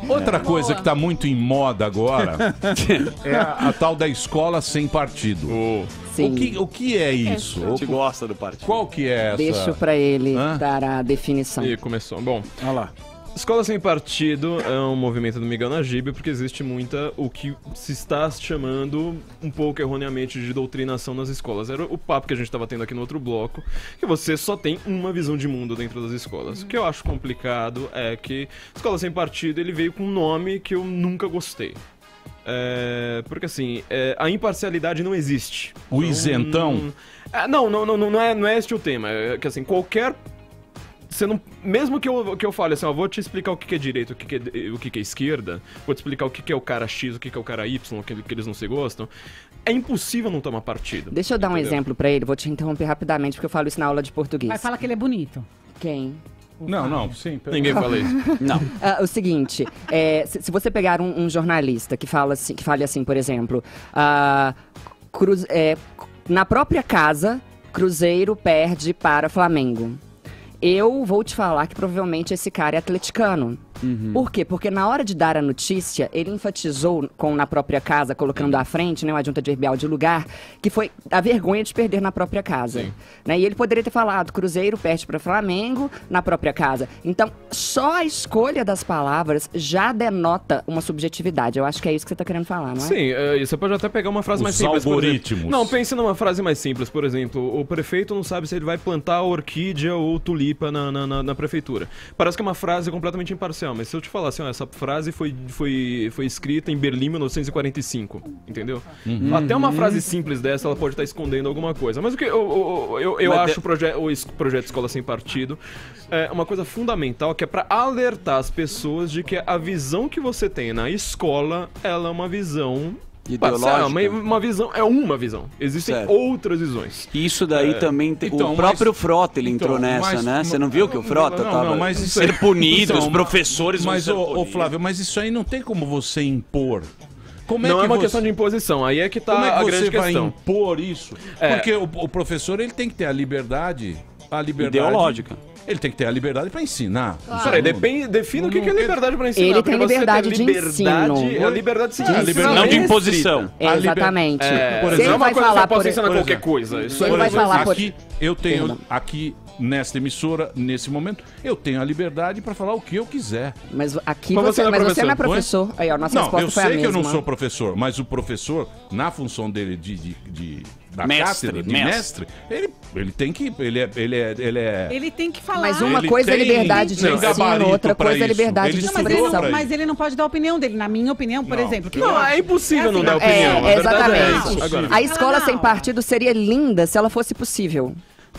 Outra coisa que está muito em moda agora é a tal da escola sem partido. Sim. O que é isso? A gente gosta do partido. Qual que é essa? Deixo pra ele dar a definição. E começou. Bom, Olha lá. Escola Sem Partido é um movimento do Miguel Najib porque existe o que se está chamando um pouco erroneamente de doutrinação nas escolas. Era o papo que a gente estava tendo aqui no outro bloco, que você só tem uma visão de mundo dentro das escolas. O que eu acho complicado é que Escola Sem Partido ele veio com um nome que eu nunca gostei. Porque assim, a imparcialidade não existe. O isentão? Não é este o tema. É que assim, qualquer... Você não, mesmo que eu fale assim, vou te explicar o que é direito, o que é esquerda, vou te explicar o que é o cara X, o que é o cara Y, que eles não se gostam, é impossível não tomar partido. Deixa eu dar um exemplo pra ele, vou te interromper rapidamente, porque eu falo isso na aula de português. Mas fala que ele é bonito. Quem? Sim. Ninguém fala isso. Não. O seguinte, se você pegar um jornalista que fale assim, por exemplo, na própria casa, Cruzeiro perde para Flamengo. Eu vou te falar que provavelmente esse cara é atleticano. Por quê? Porque na hora de dar a notícia, ele enfatizou na própria casa, colocando à frente, né, uma adjunta adverbial de lugar, que foi a vergonha de perder na própria casa. Né? E ele poderia ter falado, Cruzeiro perde para Flamengo na própria casa. Então, só a escolha das palavras já denota uma subjetividade. Eu acho que é isso que você está querendo falar, não é? Sim, você pode até pegar uma frase mais simples. Algoritmos. Não, pense numa frase mais simples, por exemplo, o prefeito não sabe se ele vai plantar orquídea ou tulipa na prefeitura. Parece que é uma frase completamente imparcial, mas se eu te falar assim, essa frase foi escrita em Berlim em 1945, entendeu? Até uma frase simples dessa, ela pode estar escondendo alguma coisa. Mas o que eu acho o projeto Escola Sem Partido é uma coisa fundamental, que é para alertar as pessoas de que a visão que você tem na escola, ela é uma visão... ideológica. uma visão. Existem outras visões. E isso daí também tem. O próprio Frota, ele entrou nessa, né? Você não viu que o Frota tava ser punido, os professores... Mas, Flávio, mas isso aí não tem como você impor. Não é uma questão de imposição, aí é que tá a grande questão. Como é que você vai impor isso? Porque o professor, ele tem que ter a liberdade ideológica. Ele tem que ter a liberdade para ensinar. Peraí, defina o que é liberdade para ensinar. Ele tem liberdade de ensino. É a liberdade de ensinar. Não de imposição. Exatamente. Por exemplo, não é uma coisa que eu posso ensinar qualquer coisa. Ele vai falar eu tenho aqui nesta emissora, nesse momento, eu tenho a liberdade para falar o que eu quiser. Mas aqui você não é professor. Aí, ó, nossa resposta foi a mesma. Eu sei que eu não sou professor, mas o professor, na função dele da cátedra, de mestre, ele tem que... Ele tem que falar. Mas uma coisa é liberdade de ensino, outra coisa é liberdade de expressão. Mas ele não pode dar a opinião dele. Na minha opinião, por exemplo. É impossível não dar opinião. Exatamente. A escola sem partido seria linda se ela fosse possível.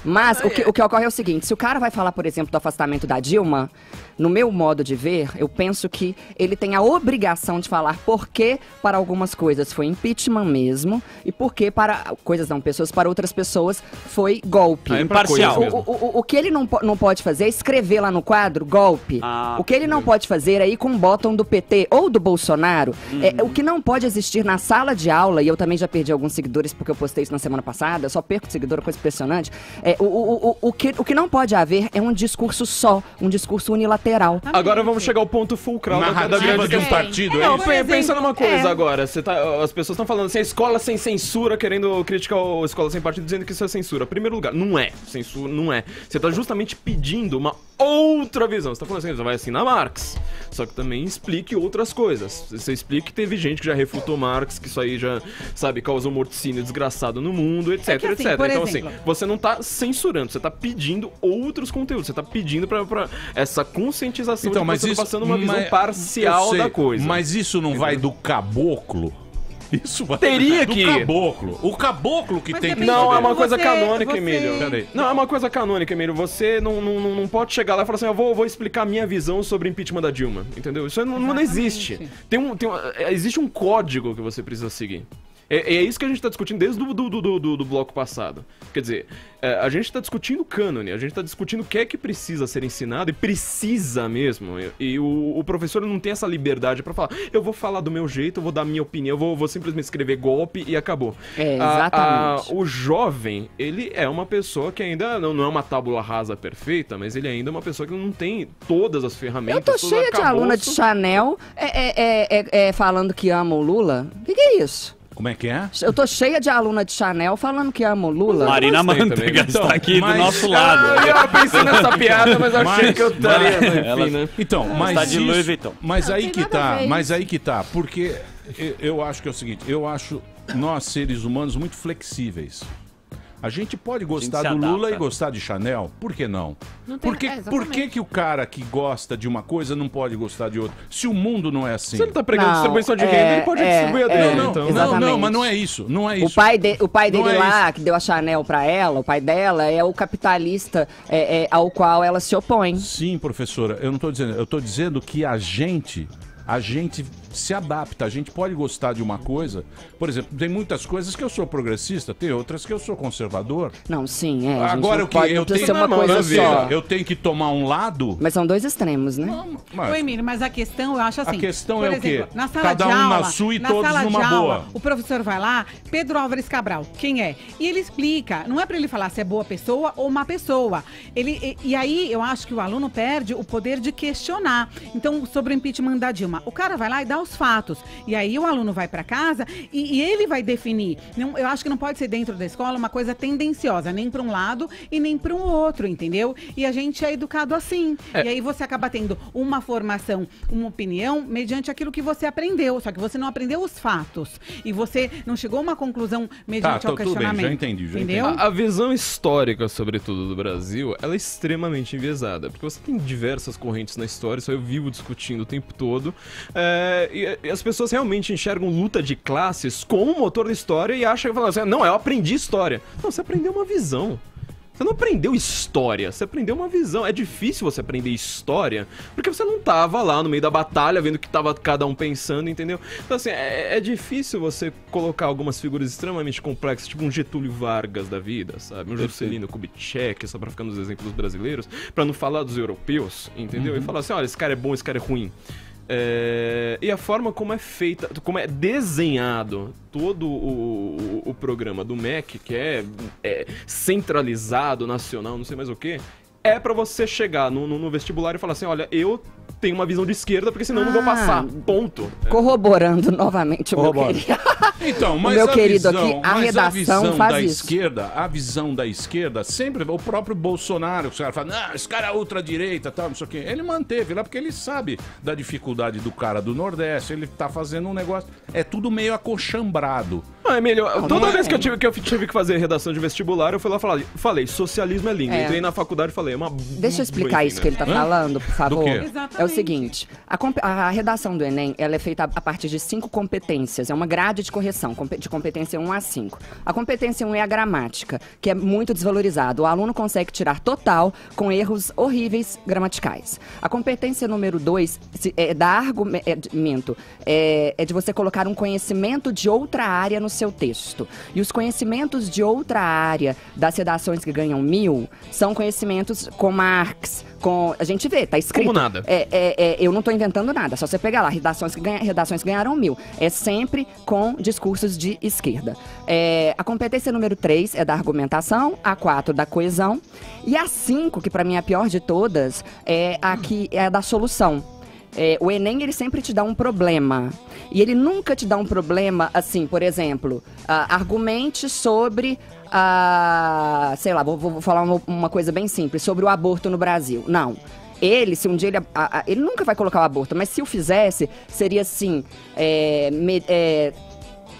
Mas o que ocorre é o seguinte, se o cara vai falar, por exemplo, do afastamento da Dilma, no meu modo de ver, eu penso que ele tem a obrigação de falar por que para algumas coisas foi impeachment mesmo e por que para pessoas, para outras pessoas foi golpe. Imparcial. O que ele não pode fazer é escrever lá no quadro golpe. O que ele não pode fazer é ir com um bottom do PT ou do Bolsonaro. O que não pode existir na sala de aula, e eu também já perdi alguns seguidores porque eu postei isso na semana passada, eu só perco seguidor, coisa impressionante. O que não pode haver é um discurso só, um discurso unilateral. Agora vamos chegar ao ponto fulcral da grande de um partido. Pensa numa coisa agora. As pessoas estão falando assim, a escola sem censura, querendo criticar a escola sem partido, dizendo que isso é censura. Em primeiro lugar, não é. Censura não é. Você está justamente pedindo uma outra visão. Você está falando assim, você vai assinar Marx. Só que também explique outras coisas. Você explique que teve gente que já refutou Marx, que isso aí já, causou morticínio desgraçado no mundo, etc, etc. Então, assim, você não está censurando, você está pedindo outros conteúdos. Você está pedindo pra essa conscientização de que você está passando uma visão parcial da coisa. Mas isso não vai do caboclo? Isso vai Teria do que... caboclo. O caboclo que tem que... Não, é uma coisa canônica, Emílio. Não, é uma coisa canônica, Emílio. Você não pode chegar lá e falar assim, eu vou explicar a minha visão sobre o impeachment da Dilma. Entendeu? Isso não existe. Existe um código que você precisa seguir. É isso que a gente tá discutindo desde do bloco passado. Quer dizer, a gente tá discutindo cânone, a gente tá discutindo o que é que precisa ser ensinado, e precisa mesmo. E o professor não tem essa liberdade pra falar, eu vou falar do meu jeito, eu vou dar a minha opinião, eu vou simplesmente escrever golpe e acabou. Exatamente. O jovem, ele é uma pessoa que ainda não é uma tábula rasa perfeita, mas ele ainda é uma pessoa que não tem todas as ferramentas. Eu tô cheia de aluna de Chanel falando que ama o Lula. O que é isso? Como é que é? Eu tô cheia de aluna de Chanel falando que ama o Lula. Marina Manteiga está aqui do nosso lado. Eu pensei nessa piada, mas achei que eu estaria. Então, mas está de Louis Vuitton. Mas aí que tá, porque eu acho que é o seguinte, eu acho nós seres humanos muito flexíveis. A gente pode gostar do Lula e gostar de Chanel, por que não? Por que o cara que gosta de uma coisa não pode gostar de outra? Se o mundo não é assim. Se ele tá pregando distribuição de renda, ele pode distribuir a dele. Não, mas não é isso. Não é isso. O pai dele lá, que deu a Chanel pra ela, o pai dela, é o capitalista ao qual ela se opõe. Sim, professora, eu não tô dizendo. Eu tô dizendo que a gente se adapta, a gente pode gostar de uma coisa. Por exemplo, tem muitas coisas que eu sou progressista, tem outras que eu sou conservador. Não, sim, Agora o que eu tenho ser uma coisa só. Eu tenho que tomar um lado. Mas são dois extremos, né? Ô, Emílio, mas a questão, eu acho assim. A questão é exemplo, o quê? Na sala Cada de um aula, na sua e todos numa boa. O professor vai lá, Pedro Álvares Cabral, quem é? E ele explica, não é pra ele falar se é boa pessoa ou má pessoa. E aí eu acho que o aluno perde o poder de questionar. Então, sobre o impeachment da Dilma, o cara vai lá e dá os fatos. E aí o aluno vai para casa e ele vai definir. Eu acho que não pode ser dentro da escola uma coisa tendenciosa, nem para um lado e nem para um outro, entendeu? E a gente é educado assim. E aí você acaba tendo uma formação, uma opinião, mediante aquilo que você aprendeu. Só que você não aprendeu os fatos. E você não chegou a uma conclusão mediante ao questionamento. Bem, já entendi. Entendeu? A visão histórica, sobretudo, do Brasil, ela é extremamente enviesada. Porque você tem diversas correntes na história, isso eu vivo discutindo o tempo todo. E as pessoas realmente enxergam luta de classes como motor da história e acham que falam assim, não, eu aprendi história. Não, você aprendeu uma visão. Você não aprendeu história, você aprendeu uma visão. É difícil você aprender história, porque você não tava lá no meio da batalha, vendo o que tava cada um pensando, entendeu? Então, assim, é difícil você colocar algumas figuras extremamente complexas, tipo um Getúlio Vargas da vida, sabe? Um Juscelino Kubitschek, só pra ficar nos exemplos brasileiros, pra não falar dos europeus, entendeu? E falar assim, olha, esse cara é bom, esse cara é ruim. E a forma como é feita, como é desenhado todo o programa do MEC, que é centralizado, nacional, não sei mais o que, é pra você chegar no vestibular e falar assim, olha, eu tenho uma visão de esquerda, porque senão eu não vou passar, ponto. Corroborando novamente o meu querido. Então, mas meu querido aqui, a redação faz isso. A visão da esquerda, sempre, o próprio Bolsonaro, os caras falam, esse cara é ultradireita, tal, não sei o quê. Ele manteve lá, porque ele sabe da dificuldade do cara do Nordeste, ele tá fazendo um negócio, é tudo meio acochambrado. É melhor. Toda vez que eu tive que fazer redação de vestibular, eu fui lá e falei, socialismo é língua. Entrei na faculdade e falei, Deixa eu explicar isso que ele tá falando, por favor. Exatamente. É o seguinte, a redação do Enem, ela é feita a partir de 5 competências, é uma grade de correção, de competência 1 a 5. A competência 1 é a gramática, que é muito desvalorizada. O aluno consegue tirar total com erros horríveis gramaticais. A competência número 2 é da argumento, é de você colocar um conhecimento de outra área no seu texto. E os conhecimentos de outra área das redações que ganham 1000 são conhecimentos com Marx, a gente vê, tá escrito. Como nada. Eu não tô inventando nada, só você pegar lá, redações que ganharam 1000. É sempre com discursos de esquerda. A competência número 3 é da argumentação, a 4 da coesão, e a 5, que pra mim é a pior de todas, é a da solução. O Enem, ele sempre te dá um problema. E ele nunca te dá um problema, assim, por exemplo, argumente sobre... sei lá, vou falar uma coisa bem simples, sobre o aborto no Brasil. Não. Se um dia ele nunca vai colocar o aborto, mas se o fizesse, seria assim,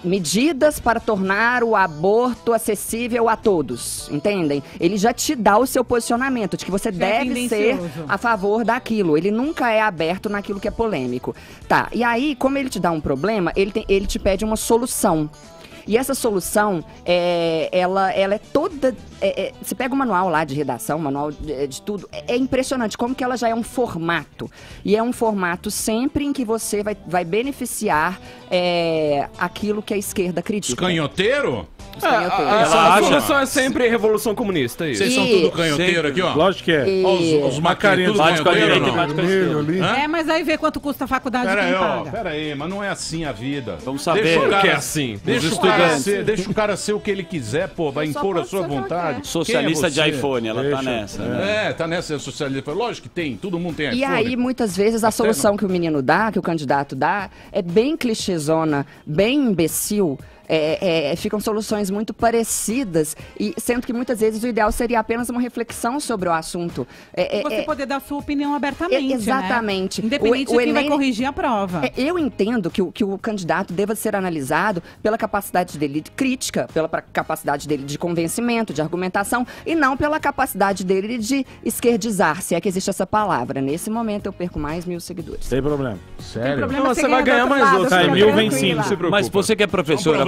medidas para tornar o aborto acessível a todos, entendem? Ele já te dá o seu posicionamento, de que você deve ser a favor daquilo. Ele nunca é aberto naquilo que é polêmico. Tá, e aí, como ele te dá um problema, ele te pede uma solução. E essa solução, ela é toda você pega o manual lá de redação, manual de tudo, é impressionante como que ela já é um formato. E é um formato sempre em que você vai beneficiar aquilo que a esquerda acredita. Os canhoteiros? A solução é sempre revolução comunista. Isso. Vocês são tudo canhoteiro aqui, ó? Lógico que é. Os macarinhos tudo canhoteiro. Mas aí vê quanto custa a faculdade de quem paga. Pera aí, mas não é assim a vida. Vamos saber. Que é assim. Deixa o cara ser o que ele quiser, pô. Vai impor a sua vontade. Socialista de iPhone, ela tá nessa. Tá nessa socialista. Lógico que tem, todo mundo tem iPhone. E aí, muitas vezes, a solução que o menino dá, que o candidato dá, é bem clichêzona, bem imbecil. Ficam soluções muito parecidas, e sendo que muitas vezes o ideal seria apenas uma reflexão sobre o assunto. Você poder dar sua opinião abertamente, exatamente. Né? Independente de quem vai corrigir a prova. Eu entendo que o candidato deva ser analisado pela capacidade dele de crítica, pela capacidade dele de convencimento, de argumentação, e não pela capacidade dele de esquerdizar, se é que existe essa palavra. Nesse momento eu perco mais 1.000 seguidores. Tem problema. Sério? Você vai ganhar mais outros. 1.000 vem 5, se preocupa. Mas você que é professora,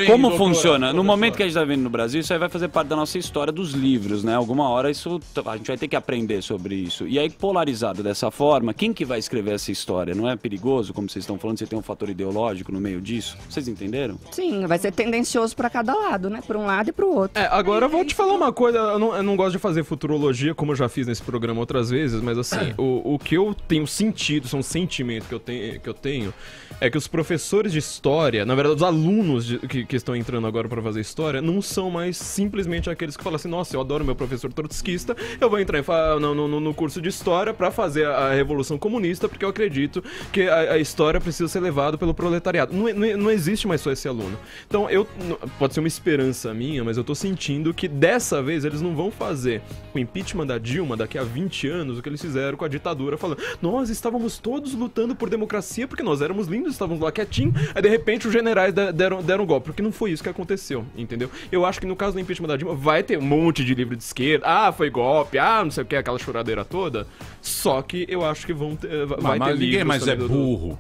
como funciona? No momento que a gente está vendo no Brasil, isso aí vai fazer parte da nossa história dos livros, né? Alguma hora a gente vai ter que aprender sobre isso. E aí, polarizado dessa forma, quem que vai escrever essa história? Não é perigoso, como vocês estão falando, você tem um fator ideológico no meio disso? Vocês entenderam? Sim, vai ser tendencioso para cada lado, né? Para um lado e para o outro. Agora eu vou te falar uma coisa, eu não gosto de fazer futurologia, como eu já fiz nesse programa outras vezes, mas assim, o que eu tenho sentido, são sentimentos que eu tenho, é que os professores de história, na verdade os alunos que estão entrando agora pra fazer história, não são mais simplesmente aqueles que falam assim, nossa, eu adoro meu professor trotskista, eu vou entrar no curso de história pra fazer a Revolução Comunista, porque eu acredito que a história precisa ser levada pelo proletariado. Não existe mais só esse aluno. Então, pode ser uma esperança minha, mas eu tô sentindo que dessa vez eles não vão fazer o impeachment da Dilma daqui a 20 anos, o que eles fizeram com a ditadura, falando, nós estávamos todos lutando por democracia porque nós éramos lindos, estávamos lá quietinhos, aí de repente os generais deram um golpe, porque não foi isso que aconteceu, entendeu? Eu acho que no caso do impeachment da Dilma vai ter um monte de livro de esquerda, foi golpe, não sei o que, aquela choradeira toda, só que eu acho que vai ter livros. Ninguém mais é burro.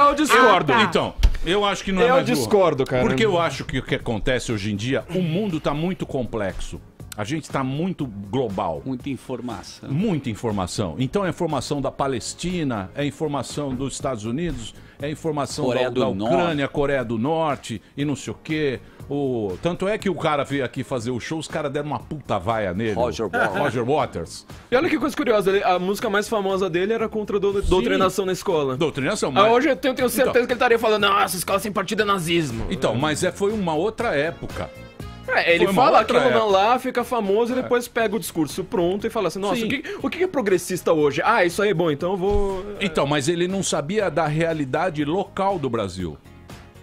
Eu discordo. Então, eu acho que não é mais burro. Eu discordo, cara. Porque eu acho que o que acontece hoje em dia, o mundo tá muito complexo. A gente está muito global. Muita informação. Muita informação. Então é informação da Palestina, é informação dos Estados Unidos, é informação da Ucrânia, Coreia do Norte e não sei o quê. Tanto é que o cara veio aqui fazer o show, os caras deram uma puta vaia nele. Roger Waters. E olha que coisa curiosa, a música mais famosa dele era contra a doutrinação na escola. Doutrinação, mas... Hoje eu tenho certeza que ele estaria falando, nossa, escola sem partido é nazismo. Então, mas foi uma outra época. Ele fala aquilo lá, fica famoso e depois pega o discurso pronto e fala assim, nossa, o que é progressista hoje? Isso aí é bom, então eu vou... Então, mas ele não sabia da realidade local do Brasil.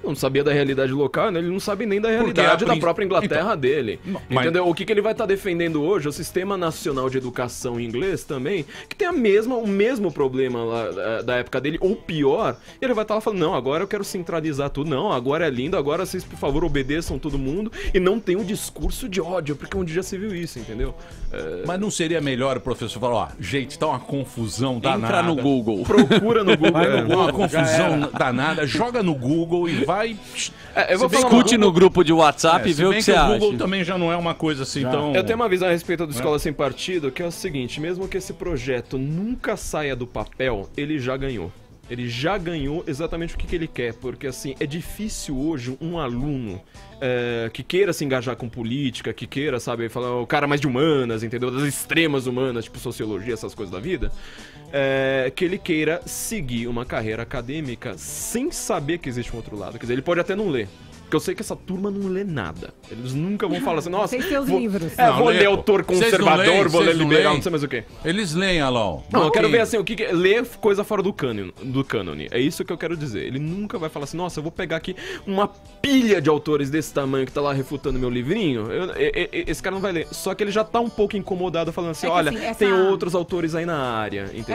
Não sabia da realidade local, né? Ele não sabe nem da realidade da própria Inglaterra dele. Entendeu? O que ele vai estar defendendo hoje, o Sistema Nacional de Educação em inglês também, que tem o mesmo problema lá da época dele, ou pior, ele vai estar lá falando, não, agora eu quero centralizar tudo, não, agora é lindo, agora vocês, por favor, obedeçam todo mundo, e não tem um discurso de ódio, porque um dia já se viu isso, entendeu? Mas não seria melhor o professor falar, gente, tá uma confusão danada. Entra no Google. Procura no Google. Uma confusão danada, joga no Google e vai... Discute no grupo de WhatsApp e vê o que você acha. O Google também já não é uma coisa assim tão... Eu tenho uma visão a respeito do Escola Sem Partido, que é o seguinte, mesmo que esse projeto nunca saia do papel, ele já ganhou. Ele já ganhou exatamente o que ele quer, porque assim, é difícil hoje um aluno que queira se engajar com política, que queira, sabe, falar o cara mais de humanas, entendeu? Das extremas humanas, tipo sociologia, essas coisas da vida, que ele queira seguir uma carreira acadêmica sem saber que existe um outro lado. Quer dizer, ele pode até não ler. Porque eu sei que essa turma não lê nada. Eles nunca vão falar assim, nossa... Tem seus livros. Vou ler autor conservador, vou ler liberal, não sei mais o quê. Eles leem, Alão. Não, eu quero ver assim, o que ler coisa fora do cânone. É isso que eu quero dizer. Ele nunca vai falar assim, nossa, eu vou pegar aqui uma pilha de autores desse tamanho que tá lá refutando meu livrinho. Esse cara não vai ler. Só que ele já tá um pouco incomodado falando assim, olha, tem outros autores aí na área, entendeu?